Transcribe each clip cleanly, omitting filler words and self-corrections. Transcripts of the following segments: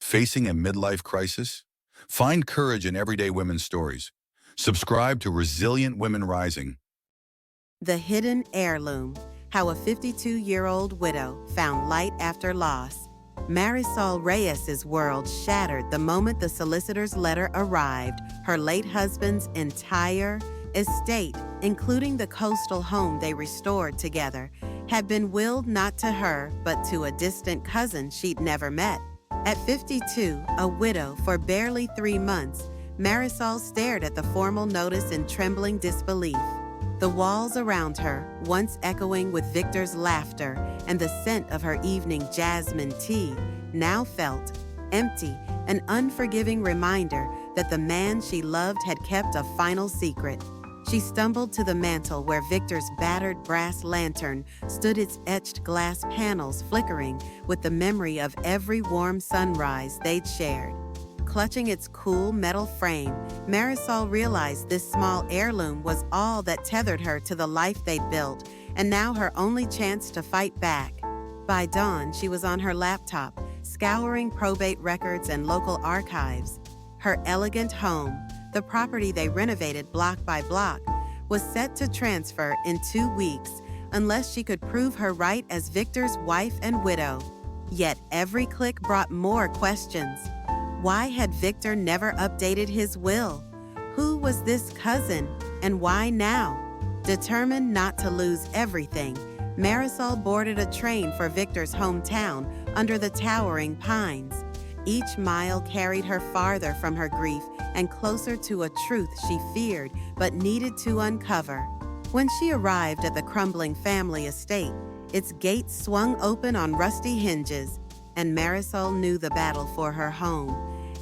Facing a midlife crisis? Find courage in everyday women's stories. Subscribe to Resilient Women Rising. The Hidden Heirloom: How a 52-year-old widow found light after loss. Marisol Reyes's world shattered the moment the solicitor's letter arrived. Her late husband's entire estate, including the coastal home they restored together, had been willed not to her but to a distant cousin she'd never met. At 52, a widow for barely 3 months, Marisol stared at the formal notice in trembling disbelief. The walls around her, once echoing with Victor's laughter and the scent of her evening jasmine tea, now felt empty, an unforgiving reminder that the man she loved had kept a final secret. She stumbled to the mantel where Victor's battered brass lantern stood, its etched glass panels flickering with the memory of every warm sunrise they'd shared. Clutching its cool metal frame, Marisol realized this small heirloom was all that tethered her to the life they'd built, and now her only chance to fight back. By dawn, she was on her laptop, scouring probate records and local archives. Her elegant home, the property they renovated block by block, was set to transfer in 2 weeks unless she could prove her right as Victor's wife and widow. Yet every click brought more questions. Why had Victor never updated his will? Who was this cousin, and why now? Determined not to lose everything, Marisol boarded a train for Victor's hometown under the towering pines. Each mile carried her farther from her grief and closer to a truth she feared but needed to uncover. When she arrived at the crumbling family estate, its gates swung open on rusty hinges, and Marisol knew the battle for her home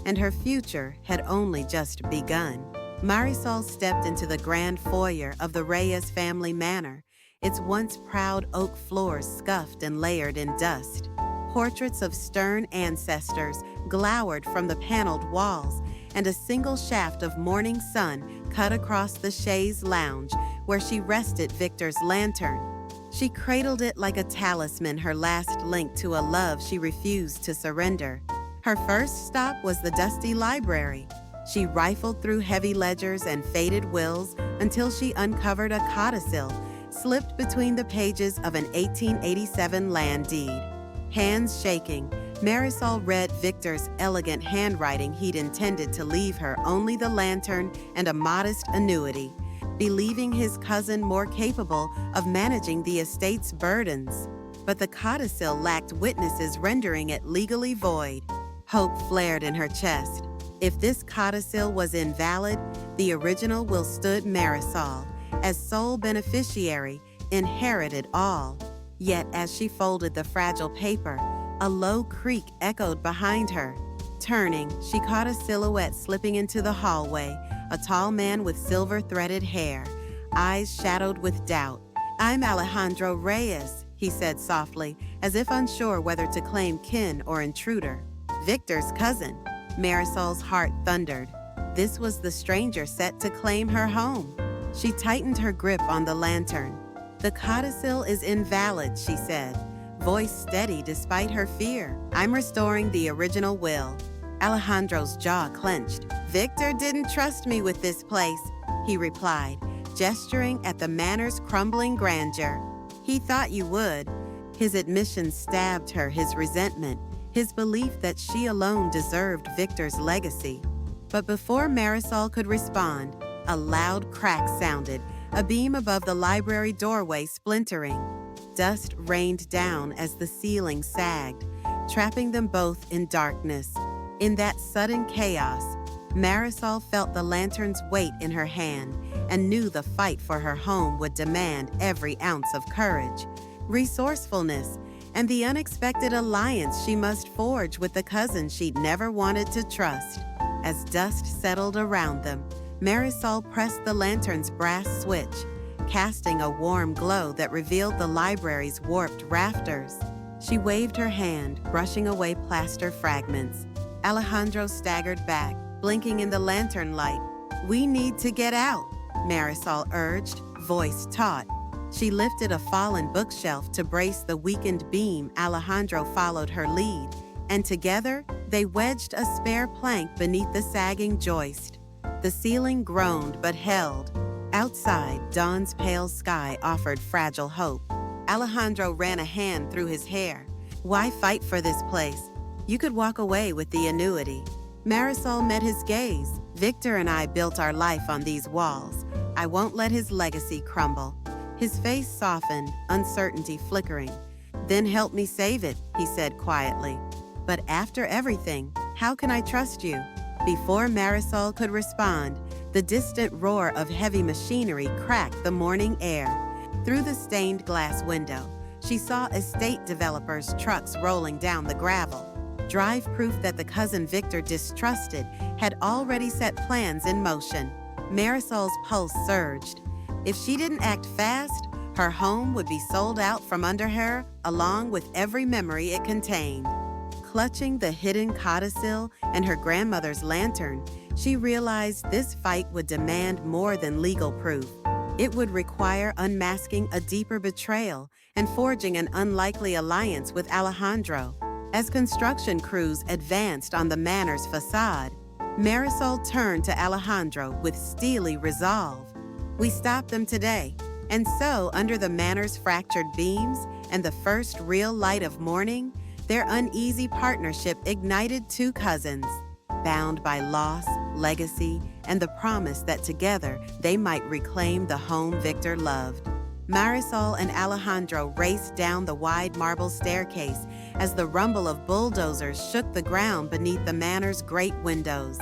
and her future had only just begun. Marisol stepped into the grand foyer of the Reyes family manor, its once proud oak floors scuffed and layered in dust. Portraits of stern ancestors glowered from the paneled walls, and a single shaft of morning sun cut across the chaise lounge where she rested Victor's lantern. She cradled it like a talisman, her last link to a love she refused to surrender. Her first stop was the dusty library. She rifled through heavy ledgers and faded wills until she uncovered a codicil slipped between the pages of an 1887 land deed. Hands shaking, Marisol read Victor's elegant handwriting. He'd intended to leave her only the lantern and a modest annuity, believing his cousin more capable of managing the estate's burdens. But the codicil lacked witnesses, rendering it legally void. Hope flared in her chest. If this codicil was invalid, the original will stood Marisol, as sole beneficiary, inherited all. Yet as she folded the fragile paper, a low creak echoed behind her. Turning, she caught a silhouette slipping into the hallway, a tall man with silver-threaded hair, eyes shadowed with doubt. "I'm Alejandro Reyes," he said softly, as if unsure whether to claim kin or intruder. Victor's cousin. Marisol's heart thundered. This was the stranger set to claim her home. She tightened her grip on the lantern. "The codicil is invalid," she said, voice steady despite her fear. "I'm restoring the original will." Alejandro's jaw clenched. "Victor didn't trust me with this place," he replied, gesturing at the manor's crumbling grandeur. "He thought you would." His admission stabbed her, his resentment, his belief that she alone deserved Victor's legacy. But before Marisol could respond, a loud crack sounded, a beam above the library doorway splintering. Dust rained down as the ceiling sagged, trapping them both in darkness. In that sudden chaos, Marisol felt the lantern's weight in her hand and knew the fight for her home would demand every ounce of courage, resourcefulness, and the unexpected alliance she must forge with the cousin she'd never wanted to trust. As dust settled around them, Marisol pressed the lantern's brass switch, casting a warm glow that revealed the library's warped rafters. She waved her hand, brushing away plaster fragments. Alejandro staggered back, blinking in the lantern light. "We need to get out," Marisol urged, voice taut. She lifted a fallen bookshelf to brace the weakened beam. Alejandro followed her lead, and together they wedged a spare plank beneath the sagging joist. The ceiling groaned but held. Outside, dawn's pale sky offered fragile hope. Alejandro ran a hand through his hair. Why fight for this place? You could walk away with the annuity. Marisol met his gaze. Victor and I built our life on these walls. I won't let his legacy crumble. His face softened, uncertainty flickering. Then help me save it, he said quietly. But after everything, how can I trust you? Before Marisol could respond, the distant roar of heavy machinery cracked the morning air. Through the stained glass window, she saw estate developers' trucks rolling down the gravel. Drive proof that the cousin Victor distrusted had already set plans in motion. Marisol's pulse surged. If she didn't act fast, her home would be sold out from under her, along with every memory it contained. Clutching the hidden codicil and her grandmother's lantern, she realized this fight would demand more than legal proof. It would require unmasking a deeper betrayal and forging an unlikely alliance with Alejandro. As construction crews advanced on the manor's facade, Marisol turned to Alejandro with steely resolve. We stopped them today, and so under the manor's fractured beams and the first real light of morning, their uneasy partnership ignited two cousins, bound by loss, legacy, and the promise that together they might reclaim the home Victor loved. Marisol and Alejandro raced down the wide marble staircase as the rumble of bulldozers shook the ground beneath the manor's great windows.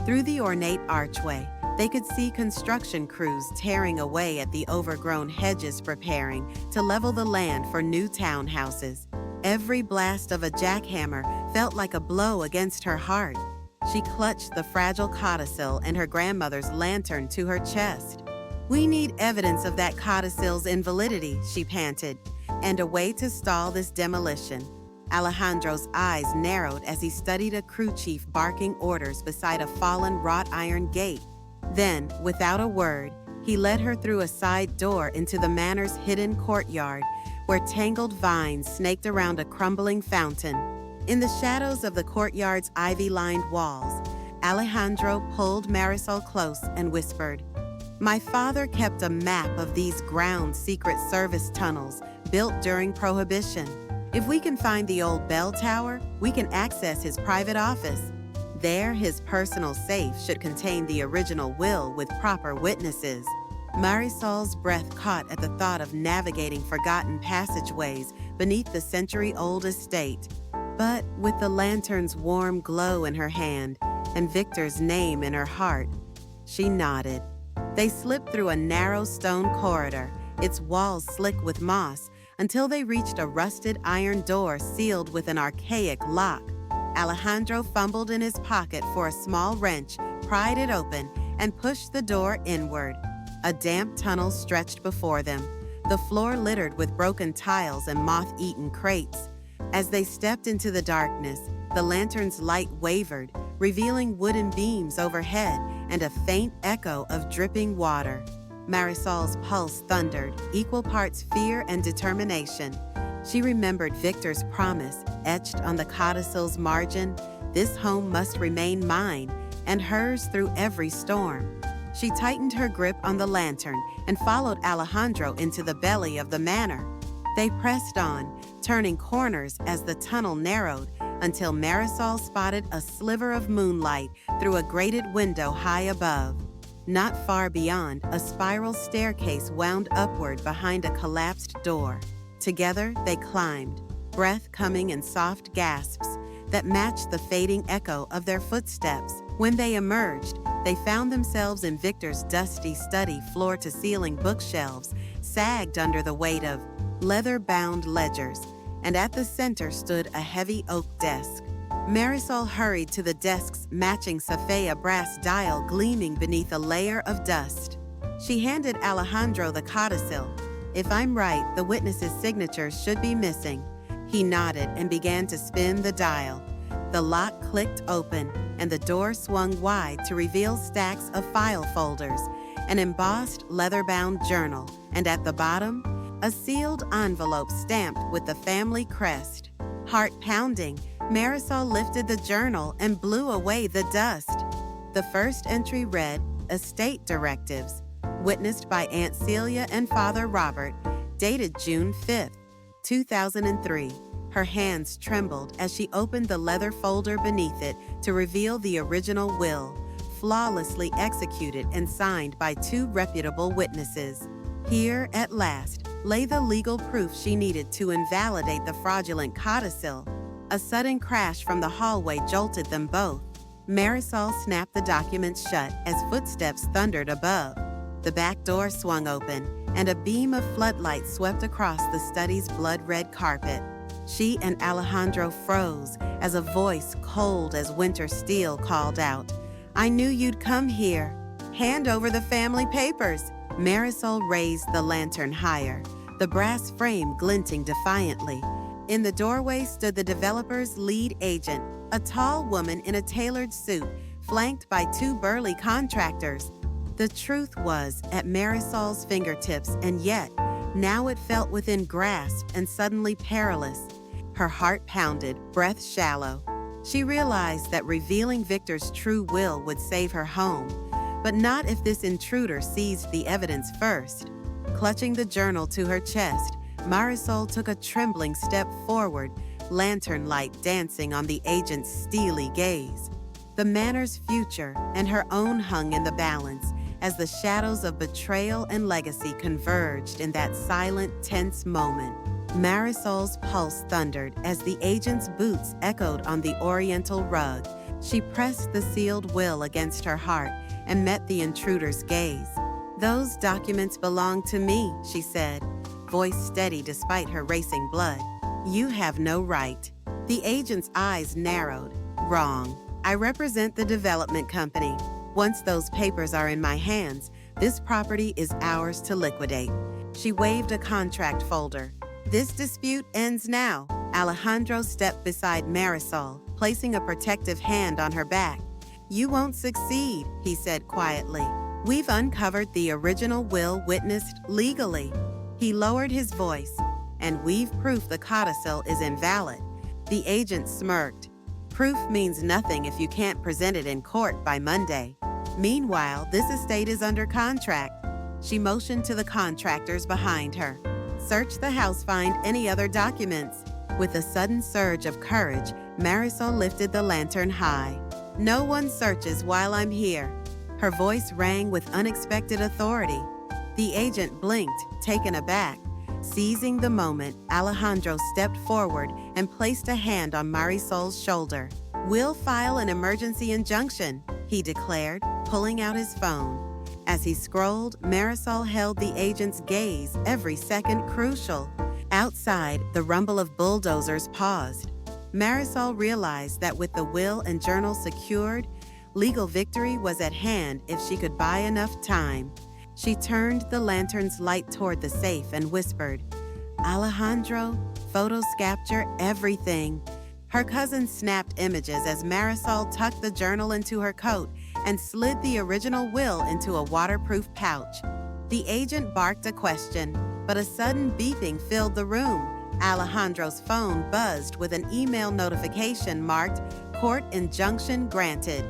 Through the ornate archway, they could see construction crews tearing away at the overgrown hedges preparing to level the land for new townhouses. Every blast of a jackhammer felt like a blow against her heart. She clutched the fragile codicil and her grandmother's lantern to her chest. We need evidence of that codicil's invalidity, she panted, and a way to stall this demolition. Alejandro's eyes narrowed as he studied a crew chief barking orders beside a fallen wrought iron gate. Then, without a word, he led her through a side door into the manor's hidden courtyard, where tangled vines snaked around a crumbling fountain. In the shadows of the courtyard's ivy-lined walls, Alejandro pulled Marisol close and whispered, "My father kept a map of these ground Secret Service tunnels built during Prohibition. If we can find the old bell tower, we can access his private office. There, his personal safe should contain the original will with proper witnesses." Marisol's breath caught at the thought of navigating forgotten passageways beneath the century-old estate. But with the lantern's warm glow in her hand and Victor's name in her heart, she nodded. They slipped through a narrow stone corridor, its walls slick with moss, until they reached a rusted iron door sealed with an archaic lock. Alejandro fumbled in his pocket for a small wrench, pried it open, and pushed the door inward. A damp tunnel stretched before them, the floor littered with broken tiles and moth-eaten crates. As they stepped into the darkness, the lantern's light wavered, revealing wooden beams overhead and a faint echo of dripping water. Marisol's pulse thundered, equal parts fear and determination. She remembered Victor's promise, etched on the codicil's margin, "This home must remain mine, and hers through every storm." She tightened her grip on the lantern and followed Alejandro into the belly of the manor. They pressed on, turning corners as the tunnel narrowed, until Marisol spotted a sliver of moonlight through a grated window high above. Not far beyond, a spiral staircase wound upward behind a collapsed door. Together, they climbed, breath coming in soft gasps that matched the fading echo of their footsteps. When they emerged, they found themselves in Victor's dusty study floor-to-ceiling bookshelves, sagged under the weight of leather-bound ledgers, and at the center stood a heavy oak desk. Marisol hurried to the desk's matching sapphire brass dial gleaming beneath a layer of dust. She handed Alejandro the codicil. "If I'm right, the witness's signature should be missing." He nodded and began to spin the dial. The lock clicked open, and the door swung wide to reveal stacks of file folders, an embossed leather-bound journal, and at the bottom, a sealed envelope stamped with the family crest. Heart pounding, Marisol lifted the journal and blew away the dust. The first entry read, Estate Directives, witnessed by Aunt Celia and Father Robert, dated June 5th, 2003. Her hands trembled as she opened the leather folder beneath it to reveal the original will, flawlessly executed and signed by two reputable witnesses. Here, at last, lay the legal proof she needed to invalidate the fraudulent codicil. A sudden crash from the hallway jolted them both. Marisol snapped the documents shut as footsteps thundered above. The back door swung open, and a beam of floodlight swept across the study's blood-red carpet. She and Alejandro froze as a voice cold as winter steel called out, "I knew you'd come here. Hand over the family papers." Marisol raised the lantern higher, the brass frame glinting defiantly. In the doorway stood the developer's lead agent, a tall woman in a tailored suit, flanked by two burly contractors. The truth was at Marisol's fingertips, and yet, now it felt within grasp and suddenly perilous. Her heart pounded, breath shallow. She realized that revealing Victor's true will would save her home, but not if this intruder seized the evidence first. Clutching the journal to her chest, Marisol took a trembling step forward, lantern light dancing on the agent's steely gaze. The manor's future and her own hung in the balance as the shadows of betrayal and legacy converged in that silent, tense moment. Marisol's pulse thundered as the agent's boots echoed on the oriental rug. She pressed the sealed will against her heart and met the intruder's gaze. "Those documents belong to me," she said, voice steady despite her racing blood. "You have no right." The agent's eyes narrowed. "Wrong. I represent the development company. Once those papers are in my hands, this property is ours to liquidate." She waved a contract folder. "This dispute ends now." Alejandro stepped beside Marisol, placing a protective hand on her back. "You won't succeed," he said quietly. "We've uncovered the original will witnessed legally." He lowered his voice. "And we've proof the codicil is invalid." The agent smirked. "Proof means nothing if you can't present it in court by Monday. Meanwhile, this estate is under contract." She motioned to the contractors behind her. "Search the house, find any other documents." With a sudden surge of courage, Marisol lifted the lantern high. "No one searches while I'm here." Her voice rang with unexpected authority. The agent blinked, taken aback. Seizing the moment, Alejandro stepped forward and placed a hand on Marisol's shoulder. "We'll file an emergency injunction," he declared, pulling out his phone. As he scrolled, Marisol held the agent's gaze, every second crucial. Outside, the rumble of bulldozers paused. Marisol realized that with the will and journal secured, legal victory was at hand if she could buy enough time. She turned the lantern's light toward the safe and whispered, "Alejandro, photos capture everything." Her cousin snapped images as Marisol tucked the journal into her coat and slid the original will into a waterproof pouch. The agent barked a question, but a sudden beeping filled the room. Alejandro's phone buzzed with an email notification marked "Court Injunction Granted."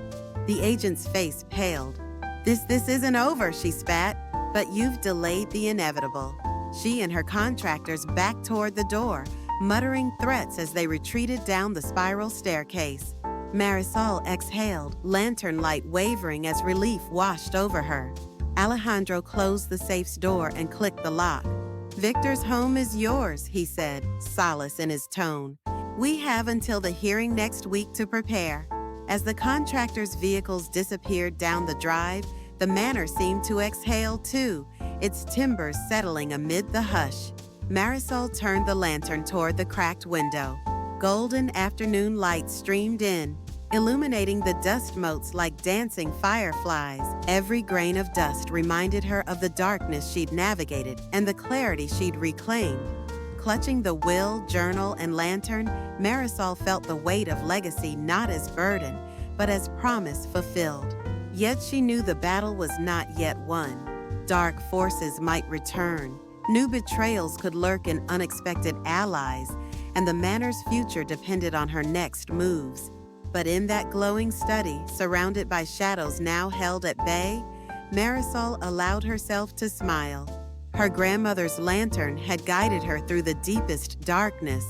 The agent's face paled. This isn't over," she spat, "but you've delayed the inevitable." She and her contractors backed toward the door, muttering threats as they retreated down the spiral staircase. Marisol exhaled, lantern light wavering as relief washed over her. Alejandro closed the safe's door and clicked the lock. "Victor's home is yours," he said, solace in his tone. "We have until the hearing next week to prepare." As the contractors' vehicles disappeared down the drive, the manor seemed to exhale too, its timbers settling amid the hush. Marisol turned the lantern toward the cracked window. Golden afternoon light streamed in, illuminating the dust motes like dancing fireflies. Every grain of dust reminded her of the darkness she'd navigated and the clarity she'd reclaimed. Clutching the will, journal, and lantern, Marisol felt the weight of legacy not as burden, but as promise fulfilled. Yet she knew the battle was not yet won. Dark forces might return. New betrayals could lurk in unexpected allies, and the manor's future depended on her next moves. But in that glowing study, surrounded by shadows now held at bay, Marisol allowed herself to smile. Her grandmother's lantern had guided her through the deepest darkness,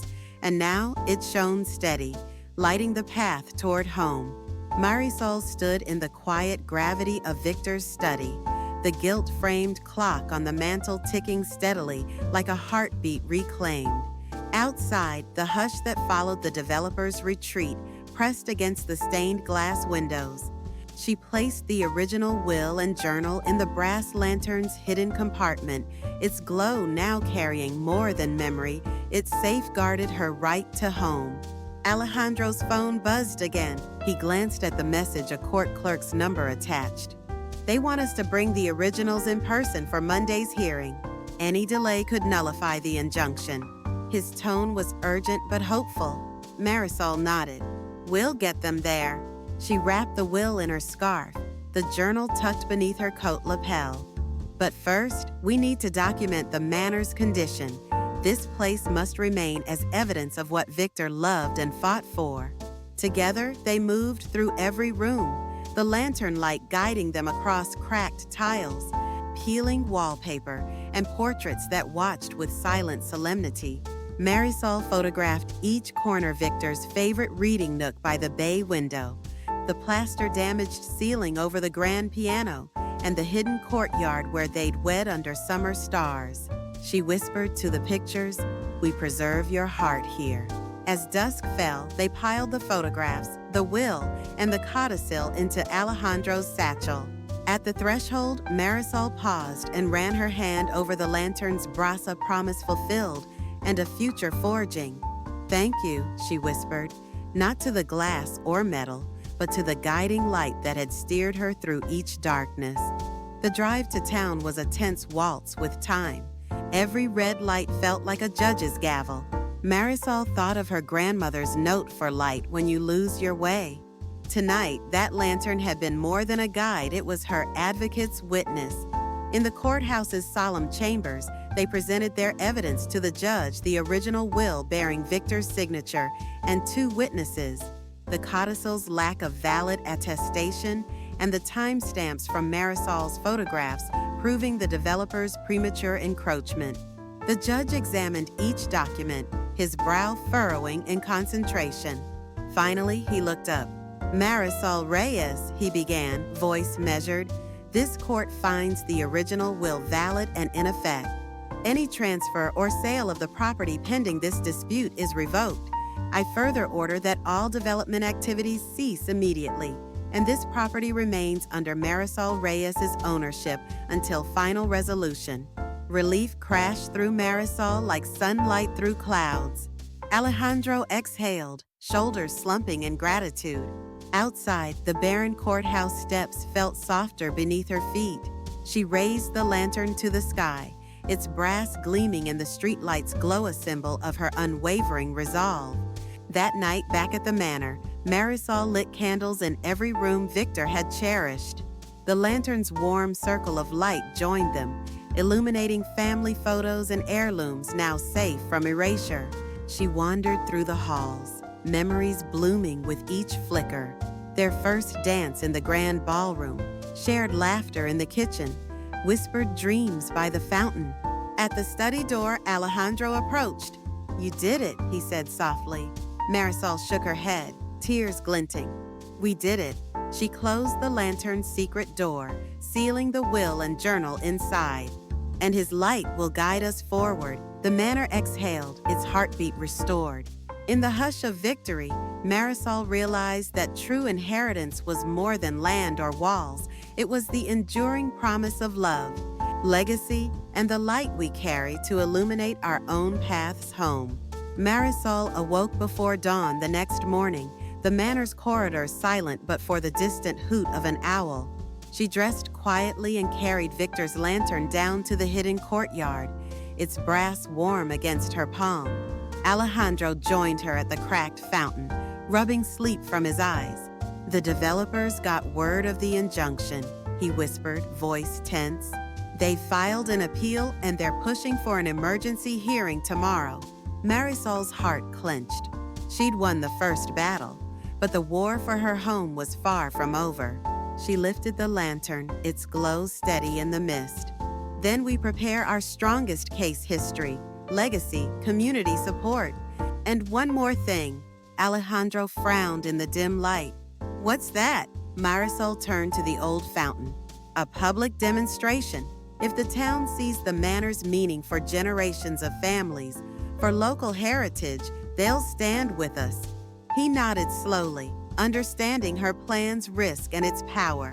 and now it shone steady, lighting the path toward home. Marisol stood in the quiet gravity of Victor's study, the gilt-framed clock on the mantel ticking steadily like a heartbeat reclaimed. Outside, the hush that followed the developer's retreat pressed against the stained glass windows. She placed the original will and journal in the brass lantern's hidden compartment, its glow now carrying more than memory. It safeguarded her right to home. Alejandro's phone buzzed again. He glanced at the message, a court clerk's number attached. They want us to bring the originals in person for Monday's hearing. Any delay could nullify the injunction. His tone was urgent but hopeful. Marisol nodded. We'll get them there. She wrapped the will in her scarf, the journal tucked beneath her coat lapel. But first, we need to document the manor's condition. This place must remain as evidence of what Victor loved and fought for. Together, they moved through every room, the lantern light guiding them across cracked tiles, peeling wallpaper, and portraits that watched with silent solemnity. Marisol photographed each corner, Victor's favorite reading nook by the bay window, the plaster-damaged ceiling over the grand piano, and the hidden courtyard where they'd wed under summer stars. She whispered to the pictures, "We preserve your heart here." As dusk fell, they piled the photographs, the will, and the codicil into Alejandro's satchel. At the threshold, Marisol paused and ran her hand over the lantern's brasa promise fulfilled and a future forging. "Thank you," she whispered, not to the glass or metal, but to the guiding light that had steered her through each darkness. The drive to town was a tense waltz with time. Every red light felt like a judge's gavel. Marisol thought of her grandmother's note for light when you lose your way. Tonight, that lantern had been more than a guide, it was her advocate's witness. In the courthouse's solemn chambers, they presented their evidence to the judge, the original will bearing Victor's signature, and 2 witnesses, the codicil's lack of valid attestation, and the timestamps from Marisol's photographs proving the developer's premature encroachment. The judge examined each document, his brow furrowing in concentration. Finally, he looked up. "Marisol Reyes," he began, voice measured, "this court finds the original will valid and in effect. Any transfer or sale of the property pending this dispute is revoked. I further order that all development activities cease immediately, and this property remains under Marisol Reyes' ownership until final resolution." Relief crashed through Marisol like sunlight through clouds. Alejandro exhaled, shoulders slumping in gratitude. Outside, the barren courthouse steps felt softer beneath her feet. She raised the lantern to the sky, its brass gleaming in the streetlight's glow, a symbol of her unwavering resolve. That night, back at the manor, Marisol lit candles in every room Victor had cherished. The lantern's warm circle of light joined them, illuminating family photos and heirlooms now safe from erasure. She wandered through the halls, memories blooming with each flicker. Their first dance in the grand ballroom, shared laughter in the kitchen, whispered dreams by the fountain. At the study door, Alejandro approached. "You did it," he said softly. Marisol shook her head, tears glinting. "We did it." She closed the lantern's secret door, sealing the will and journal inside. "And his light will guide us forward." The manor exhaled, its heartbeat restored. In the hush of victory, Marisol realized that true inheritance was more than land or walls. It was the enduring promise of love, legacy, and the light we carry to illuminate our own paths home. Marisol awoke before dawn the next morning, the manor's corridors silent but for the distant hoot of an owl. She dressed quietly and carried Victor's lantern down to the hidden courtyard, its brass warm against her palm. Alejandro joined her at the cracked fountain, rubbing sleep from his eyes. "The developers got word of the injunction," he whispered, voice tense. "They filed an appeal and they're pushing for an emergency hearing tomorrow." Marisol's heart clenched. She'd won the first battle, but the war for her home was far from over. She lifted the lantern, its glow steady in the mist. Then we prepare our strongest case: history, legacy, community support. And one more thing. Alejandro frowned in the dim light. What's that? Marisol turned to the old fountain. A public demonstration. If the town sees the manor's meaning for generations of families, for local heritage, they'll stand with us. He nodded slowly, understanding her plan's risk and its power.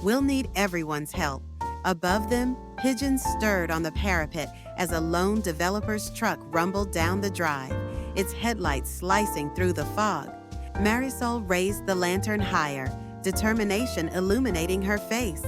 We'll need everyone's help. Above them, pigeons stirred on the parapet as a lone developer's truck rumbled down the drive, its headlights slicing through the fog. Marisol raised the lantern higher, determination illuminating her face.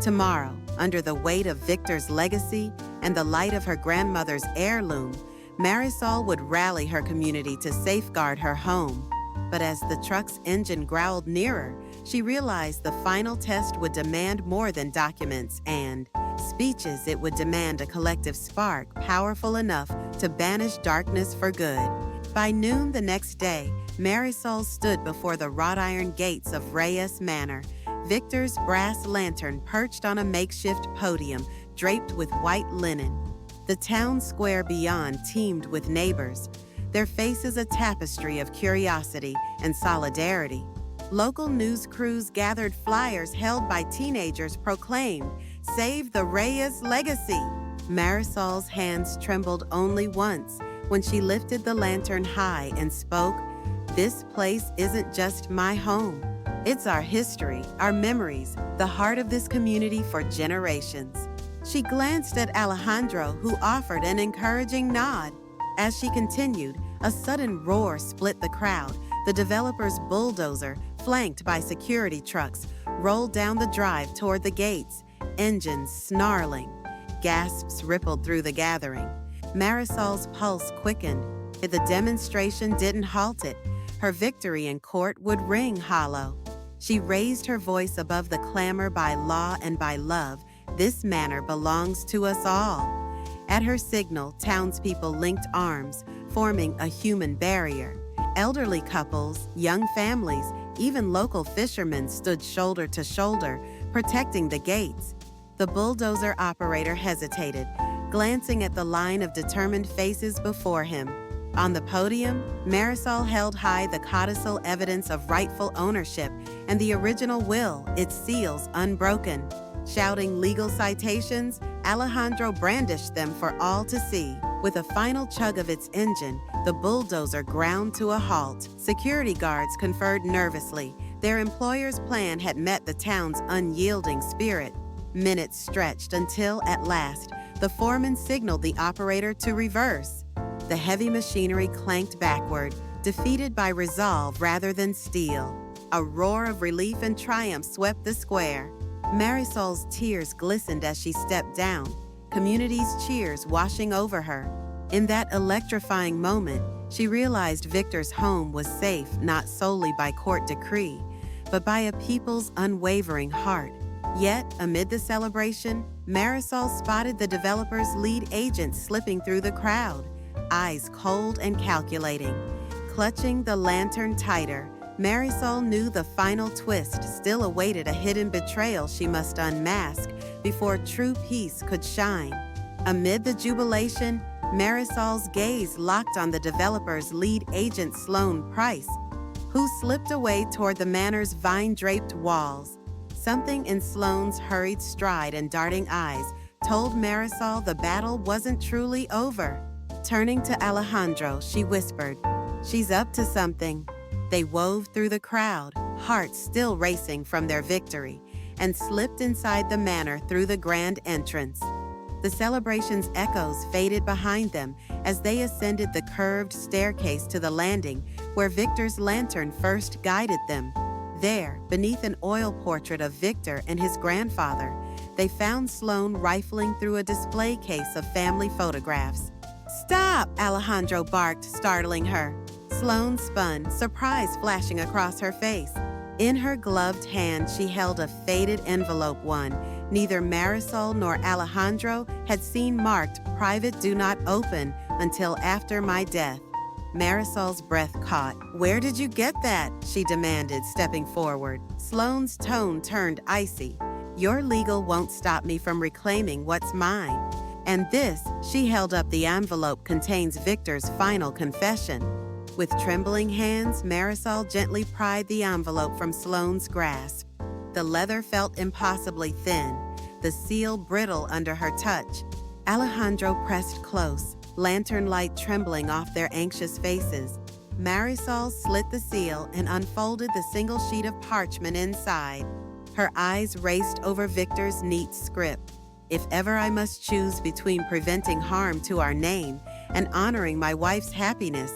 Tomorrow, under the weight of Victor's legacy and the light of her grandmother's heirloom, Marisol would rally her community to safeguard her home. But as the truck's engine growled nearer, she realized the final test would demand more than documents and speeches. It would demand a collective spark powerful enough to banish darkness for good. By noon the next day, Marisol stood before the wrought iron gates of Reyes Manor, Victor's brass lantern perched on a makeshift podium draped with white linen. The town square beyond teemed with neighbors, their faces a tapestry of curiosity and solidarity. Local news crews gathered flyers held by teenagers proclaimed, "Save the Reyes legacy." Marisol's hands trembled only once when she lifted the lantern high and spoke, "This place isn't just my home. It's our history, our memories, the heart of this community for generations." She glanced at Alejandro, who offered an encouraging nod. As she continued, a sudden roar split the crowd. The developer's bulldozer, flanked by security trucks, rolled down the drive toward the gates, engines snarling. Gasps rippled through the gathering. Marisol's pulse quickened. If the demonstration didn't halt it, her victory in court would ring hollow. She raised her voice above the clamor. By law and by love, this manor belongs to us all. At her signal, townspeople linked arms, forming a human barrier. Elderly couples, young families, even local fishermen stood shoulder to shoulder, protecting the gates. The bulldozer operator hesitated, glancing at the line of determined faces before him. On the podium, Marisol held high the codicil evidence of rightful ownership and the original will, its seals unbroken. Shouting legal citations, Alejandro brandished them for all to see. With a final chug of its engine, the bulldozer ground to a halt. Security guards conferred nervously. Their employer's plan had met the town's unyielding spirit. Minutes stretched until, at last, the foreman signaled the operator to reverse. The heavy machinery clanked backward, defeated by resolve rather than steel. A roar of relief and triumph swept the square. Marisol's tears glistened as she stepped down, community's cheers washing over her. In that electrifying moment, she realized Victor's home was safe not solely by court decree, but by a people's unwavering heart. Yet, amid the celebration, Marisol spotted the developer's lead agent slipping through the crowd, eyes cold and calculating. Clutching the lantern tighter, Marisol knew the final twist still awaited, a hidden betrayal she must unmask before true peace could shine. Amid the jubilation, Marisol's gaze locked on the developer's lead agent, Sloane Price, who slipped away toward the manor's vine-draped walls. Something in Sloane's hurried stride and darting eyes told Marisol the battle wasn't truly over. Turning to Alejandro, she whispered, "She's up to something." They wove through the crowd, hearts still racing from their victory, and slipped inside the manor through the grand entrance. The celebration's echoes faded behind them as they ascended the curved staircase to the landing where Victor's lantern first guided them. There, beneath an oil portrait of Victor and his grandfather, they found Sloane rifling through a display case of family photographs. "Stop!" Alejandro barked, startling her. Sloane spun, surprise flashing across her face. In her gloved hand, she held a faded envelope, one Neither Marisol nor Alejandro had seen marked "Private Do Not Open" until after my death. Marisol's breath caught. "Where did you get that?" she demanded, stepping forward. Sloane's tone turned icy. "Your legal won't stop me from reclaiming what's mine." And this, she held up the envelope, contains Victor's final confession. With trembling hands, Marisol gently pried the envelope from Sloane's grasp. The leather felt impossibly thin, the seal brittle under her touch. Alejandro pressed close, lantern light trembling off their anxious faces. Marisol slit the seal and unfolded the single sheet of parchment inside. Her eyes raced over Victor's neat script. "If ever I must choose between preventing harm to our name and honoring my wife's happiness,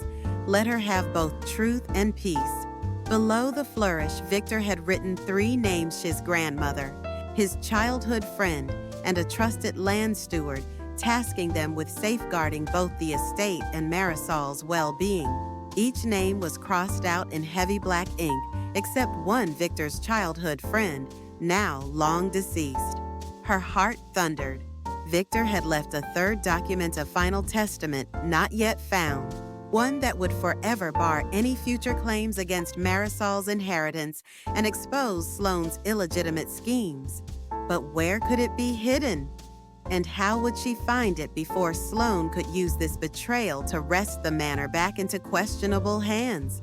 let her have both truth and peace." Below the flourish, Victor had written 3 names: his grandmother, his childhood friend, and a trusted land steward, tasking them with safeguarding both the estate and Marisol's well-being. Each name was crossed out in heavy black ink, except one, Victor's childhood friend, now long deceased. Her heart thundered. Victor had left a 3rd document, a final testament, not yet found, one that would forever bar any future claims against Marisol's inheritance and expose Sloane's illegitimate schemes. But where could it be hidden? And how would she find it before Sloane could use this betrayal to wrest the manor back into questionable hands?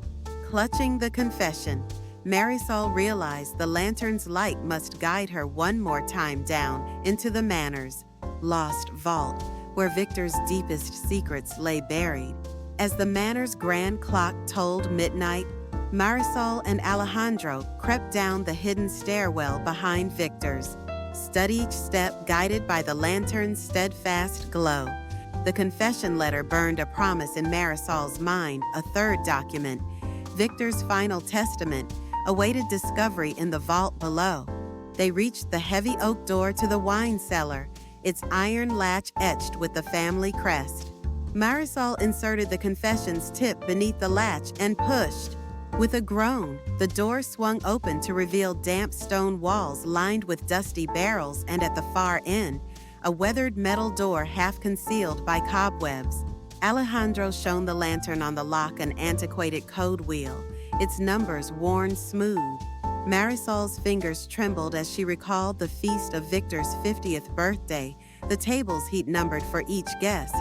Clutching the confession, Marisol realized the lantern's light must guide her one more time down into the manor's lost vault, where Victor's deepest secrets lay buried. As the manor's grand clock tolled midnight, Marisol and Alejandro crept down the hidden stairwell behind Victor's. Study each step, guided by the lantern's steadfast glow. The confession letter burned a promise in Marisol's mind, a 3rd document. Victor's final testament awaited discovery in the vault below. They reached the heavy oak door to the wine cellar, its iron latch etched with the family crest. Marisol inserted the confession's tip beneath the latch and pushed. With a groan, the door swung open to reveal damp stone walls lined with dusty barrels, and at the far end, a weathered metal door half concealed by cobwebs. Alejandro shone the lantern on the lock, an antiquated code wheel, its numbers worn smooth. Marisol's fingers trembled as she recalled the feast of Victor's 50th birthday, the tables he'd numbered for each guest.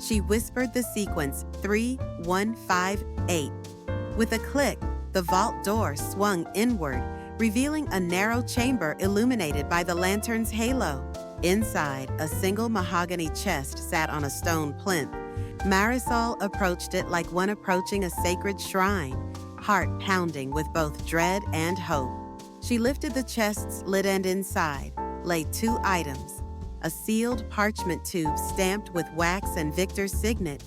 She whispered the sequence, 3158. With a click, the vault door swung inward, revealing a narrow chamber illuminated by the lantern's halo. Inside, a single mahogany chest sat on a stone plinth. Marisol approached it like one approaching a sacred shrine, heart pounding with both dread and hope. She lifted the chest's lid, and inside lay 2 items: a sealed parchment tube stamped with wax and Victor's signet,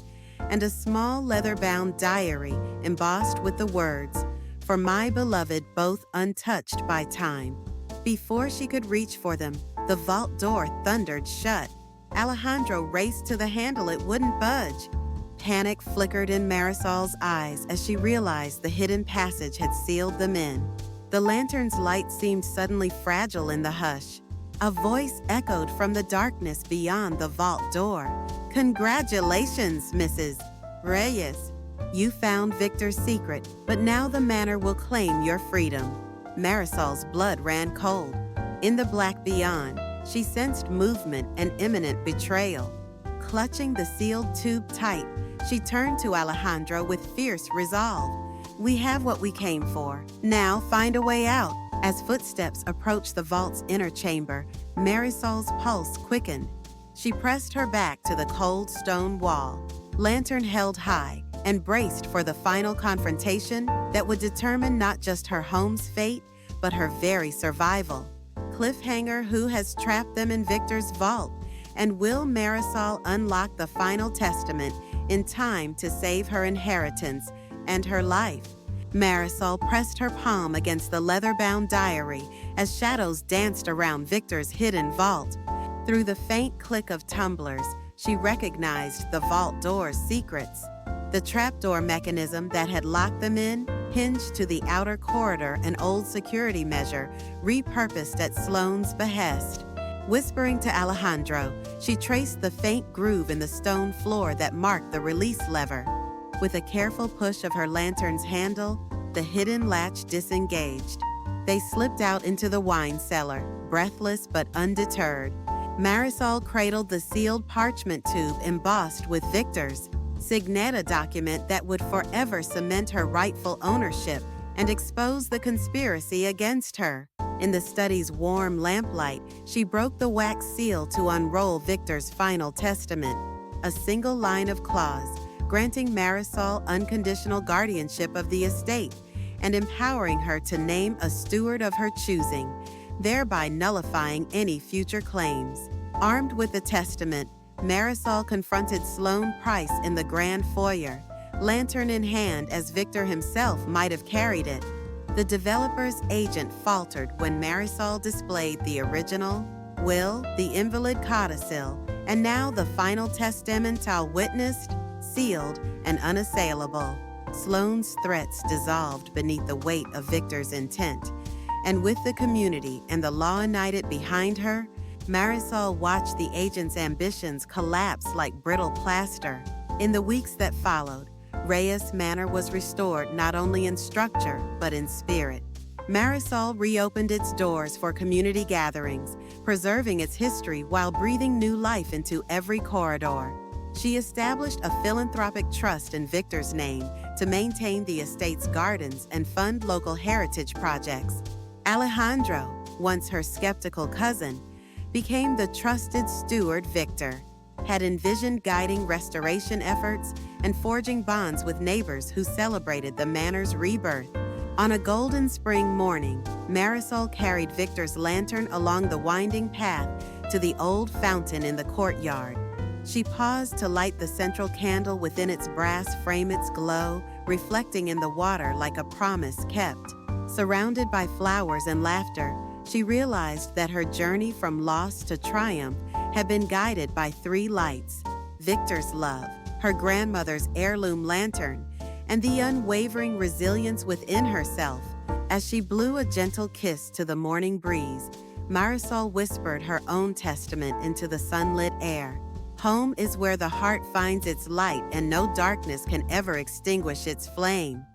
and a small leather-bound diary embossed with the words, "For my beloved, both untouched by time." Before she could reach for them, the vault door thundered shut. Alejandro raced to the handle, it wouldn't budge. Panic flickered in Marisol's eyes as she realized the hidden passage had sealed them in. The lantern's light seemed suddenly fragile in the hush. A voice echoed from the darkness beyond the vault door. "Congratulations, Mrs. Reyes. You found Victor's secret, but now the manor will claim your freedom." Marisol's blood ran cold. In the black beyond, she sensed movement and imminent betrayal. Clutching the sealed tube tight, she turned to Alejandro with fierce resolve. "We have what we came for. Now find a way out." As footsteps approached the vault's inner chamber, Marisol's pulse quickened. She pressed her back to the cold stone wall, lantern held high, and braced for the final confrontation that would determine not just her home's fate, but her very survival. Cliffhanger, who has trapped them in Victor's vault? And will Marisol unlock the final testament in time to save her inheritance and her life? Marisol pressed her palm against the leather-bound diary as shadows danced around Victor's hidden vault. Through the faint click of tumblers, she recognized the vault door's secrets. The trapdoor mechanism that had locked them in hinged to the outer corridor, an old security measure repurposed at Sloane's behest. Whispering to Alejandro, she traced the faint groove in the stone floor that marked the release lever. With a careful push of her lantern's handle, the hidden latch disengaged. They slipped out into the wine cellar, breathless but undeterred. Marisol cradled the sealed parchment tube embossed with Victor's Signeta document that would forever cement her rightful ownership and expose the conspiracy against her. In the study's warm lamplight, she broke the wax seal to unroll Victor's final testament, a single line of clause granting Marisol unconditional guardianship of the estate and empowering her to name a steward of her choosing, thereby nullifying any future claims. Armed with the testament, Marisol confronted Sloane Price in the grand foyer, lantern in hand as Victor himself might have carried it. The developer's agent faltered when Marisol displayed the original will, the invalid codicil, and now the final testamental witnessed, sealed, and unassailable. Sloane's threats dissolved beneath the weight of Victor's intent, and with the community and the law united behind her, Marisol watched the agent's ambitions collapse like brittle plaster. In the weeks that followed, Reyes Manor was restored not only in structure, but in spirit. Marisol reopened its doors for community gatherings, preserving its history while breathing new life into every corridor. She established a philanthropic trust in Victor's name to maintain the estate's gardens and fund local heritage projects. Alejandro, once her skeptical cousin, became the trusted steward Victor had envisioned guiding restoration efforts and forging bonds with neighbors who celebrated the manor's rebirth. On a golden spring morning, Marisol carried Victor's lantern along the winding path to the old fountain in the courtyard. She paused to light the central candle within its brass frame, its glow reflecting in the water like a promise kept. Surrounded by flowers and laughter, she realized that her journey from loss to triumph had been guided by three lights: Victor's love, her grandmother's heirloom lantern, and the unwavering resilience within herself. As she blew a gentle kiss to the morning breeze, Marisol whispered her own testament into the sunlit air. Home is where the heart finds its light and no darkness can ever extinguish its flame.